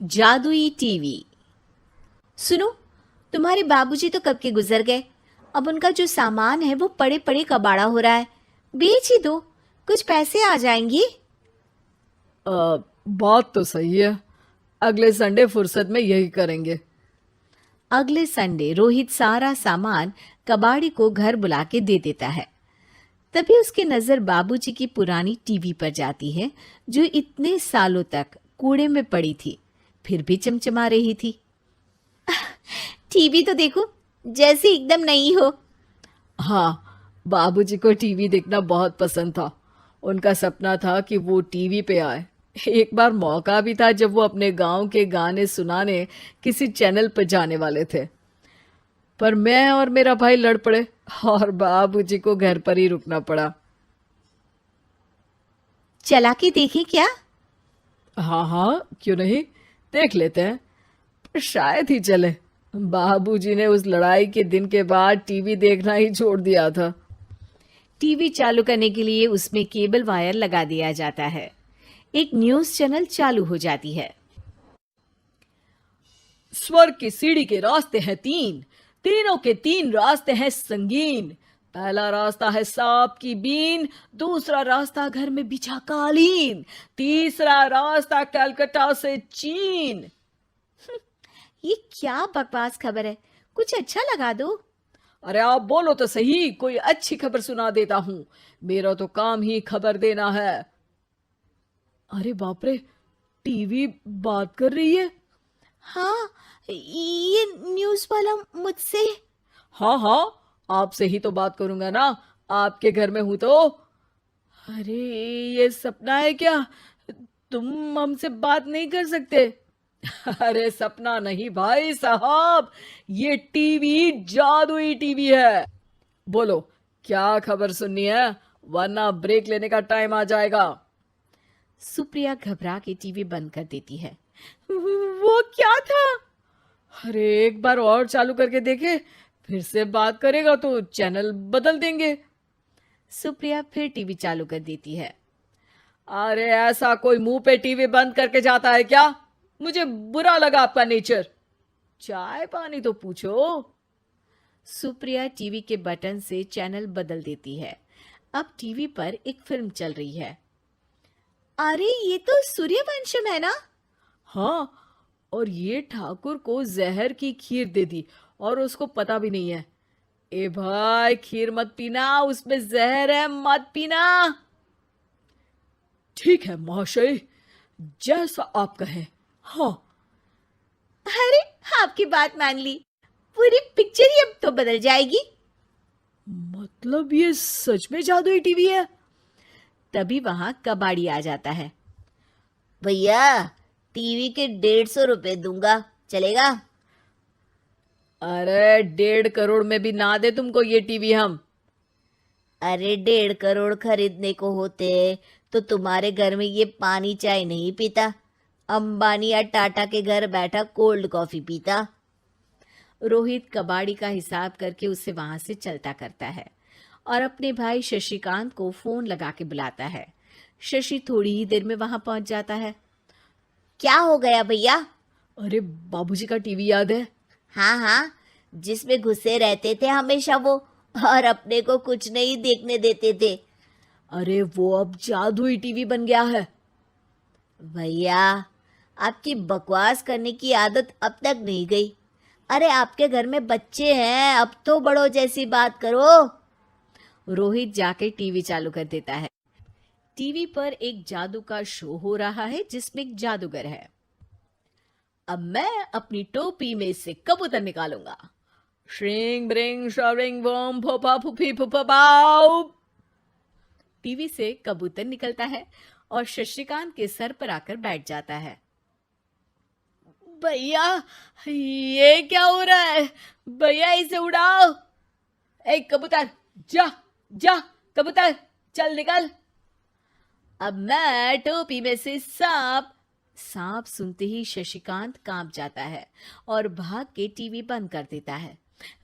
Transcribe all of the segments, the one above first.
जादुई टीवी। सुनो, तुम्हारे बाबूजी तो कब के गुजर गए। अब उनका जो सामान है वो पड़े पड़े कबाड़ा हो रहा है। बेच ही दो, कुछ पैसे आ जाएंगी। बात तो सही है। अगले संडे फुर्सत में यही करेंगे। अगले संडे रोहित सारा सामान कबाड़ी को घर बुला के दे देता है। तभी उसकी नजर बाबूजी की पुरानी टीवी पर जाती है, जो इतने सालों तक कूड़े में पड़ी थी, फिर भी चमचमा रही थी। टीवी तो देखो, जैसे एकदम नई हो। हाँ, बाबूजी को टीवी देखना बहुत पसंद था। उनका सपना था कि वो टीवी पे आए। एक बार मौका भी था जब वो अपने गांव के गाने सुनाने किसी चैनल पर जाने वाले थे, पर मैं और मेरा भाई लड़ पड़े और बाबूजी को घर पर ही रुकना पड़ा। चला के देखें क्या? हाँ हाँ, क्यों नहीं, देख लेते हैं। पर शायद ही चले। बाबूजी ने उस लड़ाई के दिन के बाद टीवी देखना ही छोड़ दिया था। टीवी चालू करने के लिए उसमें केबल वायर लगा दिया जाता है। एक न्यूज चैनल चालू हो जाती है। स्वर्ग की सीढ़ी के रास्ते हैं तीन, तीनों के तीन रास्ते हैं संगीन। पहला रास्ता है सांप की बीन, दूसरा रास्ता घर में बिछा कालीन, तीसरा रास्ता कलकत्ता से चीन। ये क्या बकवास खबर है, कुछ अच्छा लगा दो। अरे आप बोलो तो सही, कोई अच्छी खबर सुना देता हूं। मेरा तो काम ही खबर देना है। अरे बाप रे, टीवी बात कर रही है। हाँ, ये न्यूज वाला मुझसे। हाँ हाँ, आपसे ही तो बात करूंगा ना, आपके घर में हूं तो। अरे, ये सपना है क्या? तुम हमसे बात नहीं कर सकते? अरे सपना नहीं भाई साहब, ये टीवी जादुई टीवी है। बोलो, क्या खबर सुननी है, वरना ब्रेक लेने का टाइम आ जाएगा। सुप्रिया घबरा के टीवी बंद कर देती है। वो क्या था? अरे एक बार और चालू करके देखे, फिर से बात करेगा तो चैनल बदल देंगे। सुप्रिया फिर टीवी चालू कर देती है। अरे ऐसा कोई मुंह पे टीवी बंद करके जाता है क्या? मुझे बुरा लगा आपका नेचर। चाय पानी तो पूछो। सुप्रिया टीवी के बटन से चैनल बदल देती है। अब टीवी पर एक फिल्म चल रही है। अरे ये तो सूर्यवंशम है ना? हाँ, और ये ठाकुर को जहर की खीर दे दी और उसको पता भी नहीं है। ए भाई, खीर मत पीना, उसमें जहर है, मत पीना। ठीक है महाशय, जैसा आप कहें। हाँ। अरे, आपकी बात मान ली, पूरी पिक्चर ही अब तो बदल जाएगी। मतलब ये सच में जादुई टीवी है? तभी वहां कबाड़ी आ जाता है। भैया, टीवी के 150 रुपए दूंगा, चलेगा? अरे 1.5 करोड़ में भी ना दे तुमको ये टीवी हम। अरे 1.5 करोड़ खरीदने को होते तो तुम्हारे घर में ये पानी चाय नहीं पीता, अंबानी या टाटा के घर बैठा कोल्ड कॉफी पीता। रोहित कबाड़ी का हिसाब करके उसे वहां से चलता करता है और अपने भाई शशिकांत को फोन लगा के बुलाता है। शशि थोड़ी ही देर में वहां पहुंच जाता है। क्या हो गया भैया? अरे बाबूजी का टीवी याद है? हाँ हाँ, जिसमें घुसे रहते थे हमेशा वो, और अपने को कुछ नहीं देखने देते थे। अरे वो अब जादुई टीवी बन गया है। भैया, आपकी बकवास करने की आदत अब तक नहीं गई। अरे आपके घर में बच्चे हैं, अब तो बड़ों जैसी बात करो। रोहित जाके टीवी चालू कर देता है। टीवी पर एक जादू का शो हो रहा है जिसमें एक जादूगर है। अब मैं अपनी टोपी में से कबूतर निकालूंगा। श्रिंग ब्रिंग शरिंग बम फोपा फुफी फुफा बाउ। टीवी से कबूतर निकलता है और शशिकांत के सर पर आकर बैठ जाता है। भैया, ये क्या हो रहा है? भैया इसे उड़ाओ। ए कबूतर, जा जा, कबूतर चल निकल। अब मैं टोपी में से सांप सुनते ही शशिकांत कांप जाता है और भाग के टीवी बंद कर देता है।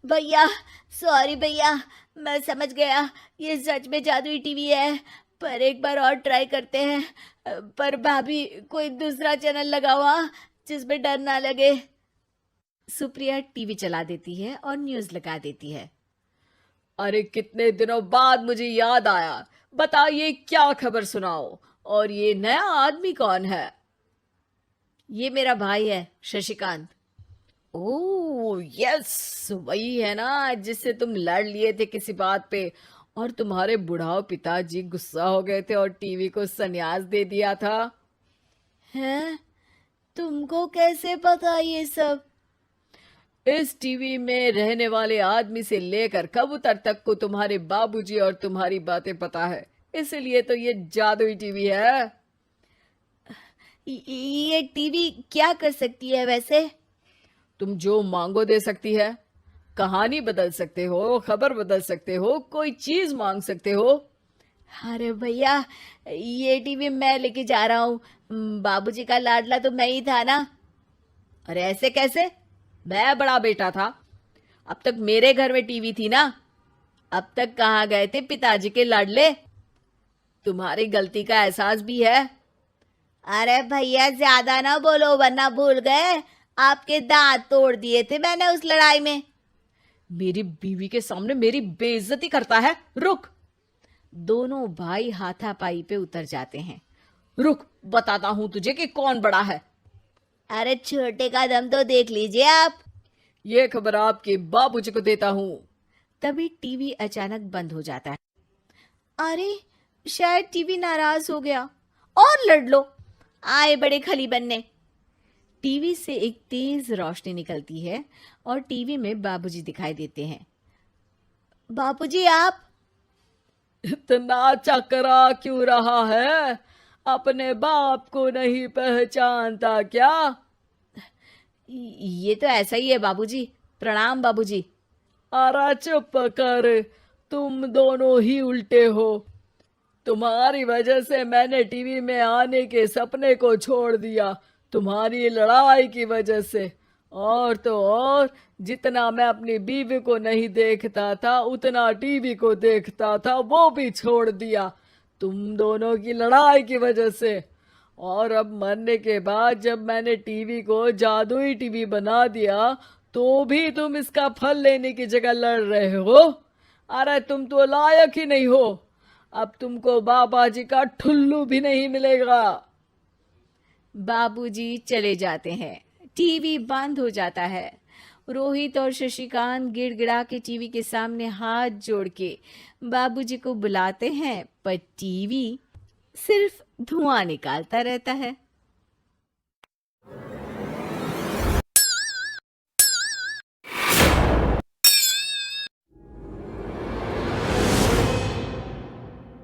भैया, सॉरी भैया, मैं समझ गया ये सच में जादुई टीवी है, पर एक बार और ट्राई करते हैं। पर भाभी, कोई दूसरा चैनल लगाओ। हाँ, जिसमें डर ना लगे। सुप्रिया टीवी चला देती है और न्यूज लगा देती है। अरे कितने दिनों बाद मुझे याद आया, बताइए क्या खबर सुनाओ। और ये नया आदमी कौन है? ये मेरा भाई है शशिकांत। ओह यस, वही है ना जिससे तुम लड़ लिए थे किसी बात पे, और तुम्हारे बुढ़ाओ पिताजी गुस्सा हो गए थे और टीवी को संन्यास दे दिया था। हैं? तुमको कैसे पता ये सब? इस टीवी में रहने वाले आदमी से लेकर कबूतर तक को तुम्हारे बाबूजी और तुम्हारी बातें पता है, इसलिए तो ये जादुई टीवी है। ये टीवी क्या कर सकती है वैसे? तुम जो मांगो दे सकती है। कहानी बदल सकते हो, खबर बदल सकते हो, कोई चीज मांग सकते हो। अरे भैया, ये टीवी मैं लेके जा रहा हूँ। बाबूजी का लाडला तो मैं ही था ना। अरे ऐसे कैसे? मैं बड़ा बेटा था, अब तक मेरे घर में टीवी थी ना। अब तक कहाँ गए थे पिताजी के लाडले? तुम्हारी गलती का एहसास भी है। अरे भैया, ज्यादा ना बोलो वरना भूल गए आपके दांत तोड़ दिए थे मैंने उस लड़ाई में। मेरी बीवी के सामने मेरी बेइज्जती करता है। रुक दोनों भाई हाथापाई पे उतर जाते हैं। रुक, बताता हूं तुझे कि कौन बड़ा है। अरे छोटे का दम तो देख लीजिए आप। ये खबर आपके बाबूजी को देता हूं। तभी टीवी अचानक बंद हो जाता है। अरे शायद टीवी नाराज हो गया। और लड़ लो, आए बड़े खली बनने। टीवी से एक तेज रोशनी निकलती है और टीवी में बाबूजी दिखाई देते हैं। बाबूजी आप? इतना चकरा क्यों रहा है? अपने बाप को नहीं पहचानता क्या? ये तो ऐसा ही है बाबूजी। प्रणाम बाबूजी। अरे चुप कर, तुम दोनों ही उल्टे हो। तुम्हारी वजह से मैंने टीवी में आने के सपने को छोड़ दिया, तुम्हारी लड़ाई की वजह से। और तो और, जितना मैं अपनी बीवी को नहीं देखता था उतना टीवी को देखता था, वो भी छोड़ दिया तुम दोनों की लड़ाई की वजह से। और अब मरने के बाद जब मैंने टीवी को जादुई टीवी बना दिया तो भी तुम इसका फल लेने की जगह लड़ रहे हो। अरे तुम तो लायक ही नहीं हो। अब तुमको बाबा जी का ठुल्लू भी नहीं मिलेगा। बाबूजी चले जाते हैं। टीवी बंद हो जाता है। रोहित और शशिकांत गिड़गिड़ा के टीवी के सामने हाथ जोड़ के बाबूजी को बुलाते हैं, पर टीवी सिर्फ धुआं निकालता रहता है।